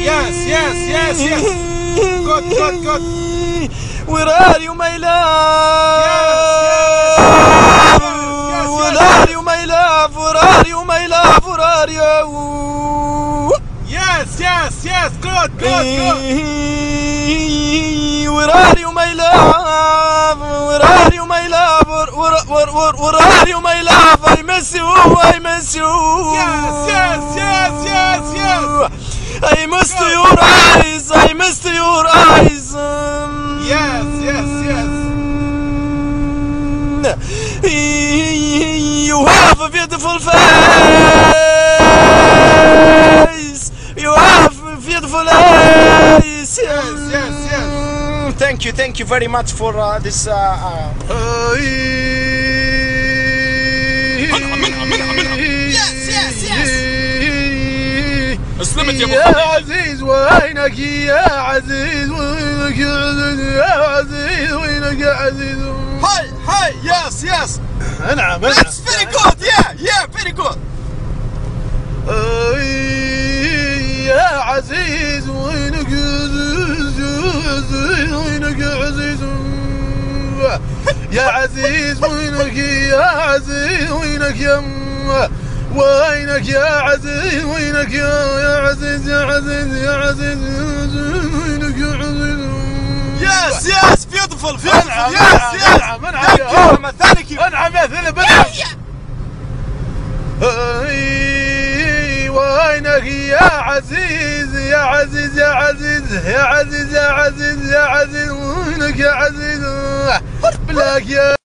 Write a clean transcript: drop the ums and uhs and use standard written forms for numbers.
Yes. Good. Where are you, my love? Yes. Where are you, my love? Where are you, my love? Where are you? Yes. Good. Where are you, my love? Where are you, my love? Where are you, my love? I miss you. Yes. I missed your eyes. I missed your eyes. Yes. You have a beautiful face. You have a beautiful eyes. Yes. Thank you very much for this. Yes. اسلمت يا ابو يا عزيز وينك يا عزيز وينك يا عزيز يا عزيز وينك يا عزيز. Hi. Yes. انعم. That's very good. Yeah. Very good. يا عزيز وينك يا عزيز وينك يا عزيز يا عزيز وينك يا عزيز وينك يا وينك يا عزيز وينك يا عزيز وينك يا عزيز. Yes. Beautiful. Yes. Thank you. انعم يا ذنب وينك يا عزيز وينك يا عزيز بلاك يا